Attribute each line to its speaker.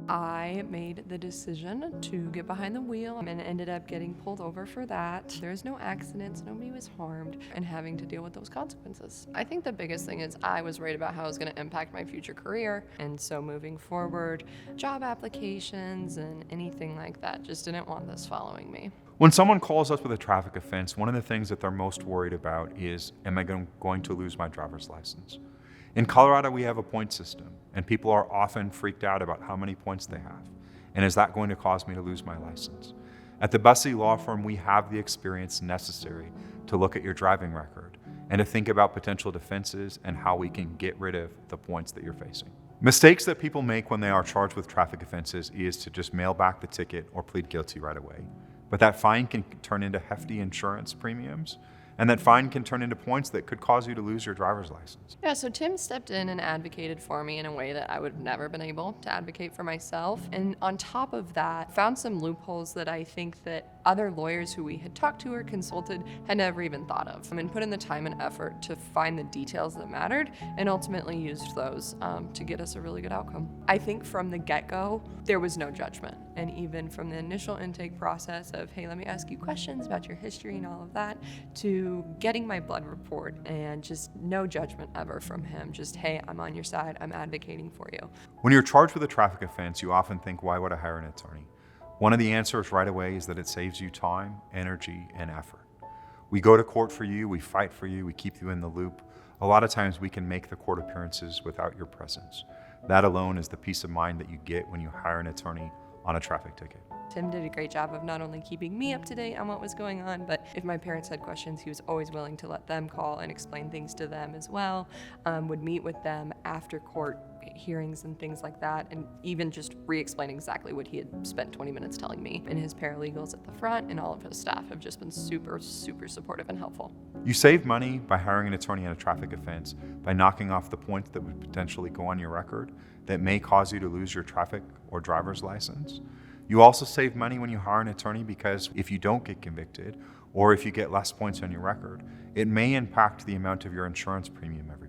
Speaker 1: I made the decision to get behind the wheel and ended up getting pulled over for that. There's no accidents, nobody was harmed, and having to deal with those consequences. I think the biggest thing is I was worried about how it was going to impact my future career, and so moving forward, job applications and anything like that, just didn't want this following me.
Speaker 2: When someone calls us with a traffic offense, one of the things that they're most worried about is, am I going to lose my driver's license? In Colorado, we have a point system, and people are often freaked out about how many points they have. And is that going to cause me to lose my license? At the Bussey Law Firm, we have the experience necessary to look at your driving record and to think about potential defenses and how we can get rid of the points that you're facing. Mistakes that people make when they are charged with traffic offenses is to just mail back the ticket or plead guilty right away. But that fine can turn into hefty insurance premiums, and that fine can turn into points that could cause you to lose your driver's license.
Speaker 1: Yeah, so Tim stepped in and advocated for me in a way that I would have never been able to advocate for myself. And on top of that, found some loopholes that I think that other lawyers who we had talked to or consulted had never even thought of. And put in the time and effort to find the details that mattered and ultimately used those to get us a really good outcome. I think from the get-go, there was no judgment. And even from the initial intake process of, hey, let me ask you questions about your history and all of that, to getting my blood report and just no judgment ever from him. Just, hey, I'm on your side, I'm advocating for you.
Speaker 2: When you're charged with a traffic offense, you often think, why would I hire an attorney? One of the answers right away is that it saves you time, energy, and effort. We go to court for you, we fight for you, we keep you in the loop. A lot of times we can make the court appearances without your presence. That alone is the peace of mind that you get when you hire an attorney on a traffic ticket.
Speaker 1: Tim did a great job of not only keeping me up to date on what was going on, but if my parents had questions, he was always willing to let them call and explain things to them as well. Would meet with them after court hearings and things like that, and even just re-explain exactly what he had spent 20 minutes telling me. And his paralegals at the front and all of his staff have just been super, super supportive and helpful.
Speaker 2: You save money by hiring an attorney on a traffic offense by knocking off the points that would potentially go on your record that may cause you to lose your traffic or driver's license. You also save money when you hire an attorney because if you don't get convicted or if you get less points on your record, it may impact the amount of your insurance premium every